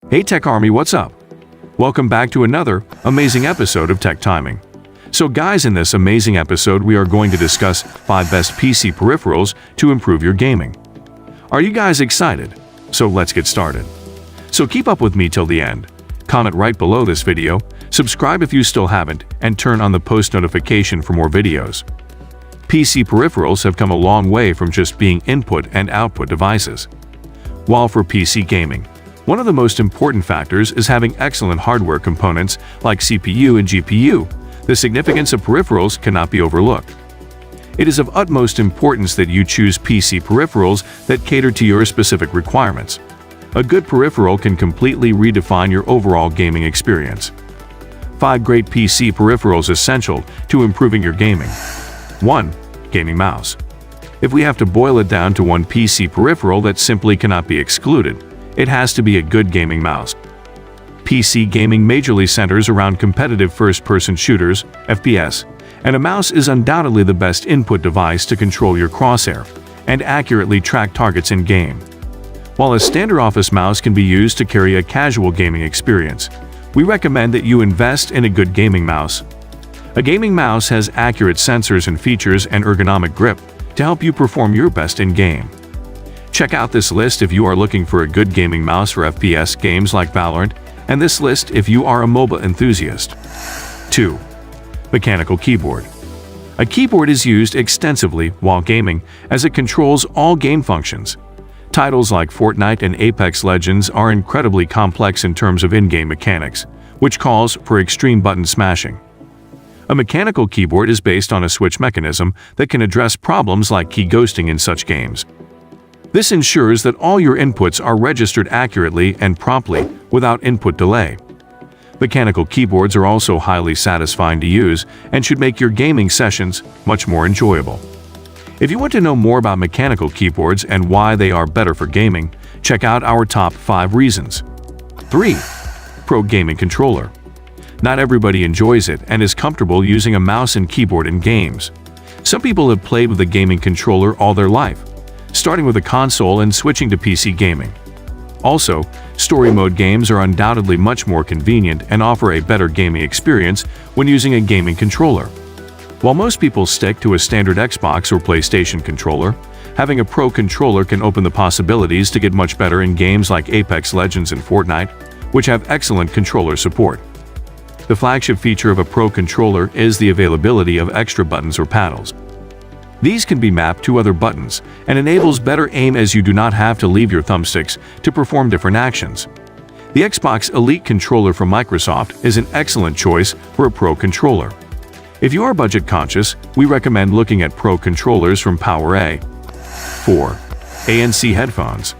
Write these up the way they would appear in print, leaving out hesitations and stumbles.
Hey Tech Army, what's up? Welcome back to another amazing episode of Tech Timing. So guys, in this amazing episode we are going to discuss 5 best PC peripherals to improve your gaming. Are you guys excited? So let's get started. So keep up with me till the end. Comment right below this video, subscribe if you still haven't, and turn on the post notification for more videos. PC peripherals have come a long way from just being input and output devices. While for PC gaming, one of the most important factors is having excellent hardware components like CPU and GPU. The significance of peripherals cannot be overlooked. It is of utmost importance that you choose PC peripherals that cater to your specific requirements. A good peripheral can completely redefine your overall gaming experience. 5 great PC peripherals essential to improving your gaming. 1. Gaming mouse. If we have to boil it down to one PC peripheral that simply cannot be excluded, it has to be a good gaming mouse. PC gaming majorly centers around competitive first-person shooters, FPS, and a mouse is undoubtedly the best input device to control your crosshair and accurately track targets in-game. While a standard office mouse can be used to carry a casual gaming experience, we recommend that you invest in a good gaming mouse. A gaming mouse has accurate sensors and features and ergonomic grip to help you perform your best in-game. Check out this list if you are looking for a good gaming mouse for FPS games like Valorant, and this list if you are a mobile enthusiast. 2. Mechanical keyboard. A keyboard is used extensively while gaming as it controls all game functions. Titles like Fortnite and Apex Legends are incredibly complex in terms of in-game mechanics, which calls for extreme button smashing. A mechanical keyboard is based on a switch mechanism that can address problems like key ghosting in such games. This ensures that all your inputs are registered accurately and promptly without input delay. Mechanical keyboards are also highly satisfying to use and should make your gaming sessions much more enjoyable. If you want to know more about mechanical keyboards and why they are better for gaming, check out our top 5 reasons. 3. Pro gaming controller. Not everybody enjoys it and is comfortable using a mouse and keyboard in games. Some people have played with a gaming controller all their life, starting with a console and switching to PC gaming. Also, story mode games are undoubtedly much more convenient and offer a better gaming experience when using a gaming controller. While most people stick to a standard Xbox or PlayStation controller, having a Pro controller can open the possibilities to get much better in games like Apex Legends and Fortnite, which have excellent controller support. The flagship feature of a Pro controller is the availability of extra buttons or paddles. These can be mapped to other buttons and enables better aim as you do not have to leave your thumbsticks to perform different actions. The Xbox Elite controller from Microsoft is an excellent choice for a Pro controller. If you are budget conscious, we recommend looking at Pro controllers from PowerA. 4. ANC headphones.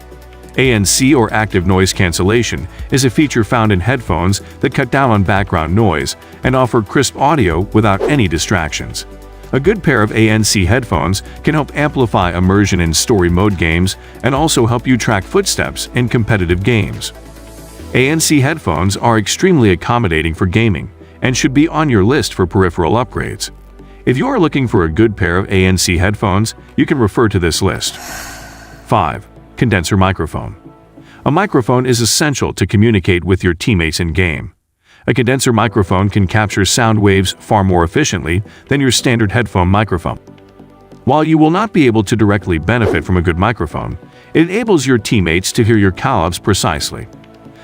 ANC, or active noise cancellation, is a feature found in headphones that cut down on background noise and offer crisp audio without any distractions. A good pair of ANC headphones can help amplify immersion in story mode games and also help you track footsteps in competitive games. ANC headphones are extremely accommodating for gaming and should be on your list for peripheral upgrades. If you are looking for a good pair of ANC headphones, you can refer to this list. 5. Condenser microphone. A microphone is essential to communicate with your teammates in-game. A condenser microphone can capture sound waves far more efficiently than your standard headphone microphone. While you will not be able to directly benefit from a good microphone, it enables your teammates to hear your call-ups precisely.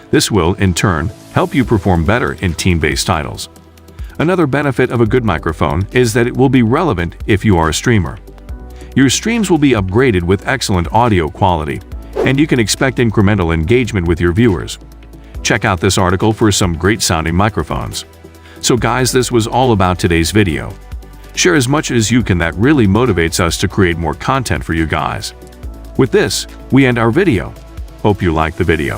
This will, in turn, help you perform better in team-based titles. Another benefit of a good microphone is that it will be relevant if you are a streamer. Your streams will be upgraded with excellent audio quality, and you can expect incremental engagement with your viewers. Check out this article for some great-sounding microphones. So guys, this was all about today's video. Share as much as you can, that really motivates us to create more content for you guys. With this, we end our video. Hope you liked the video.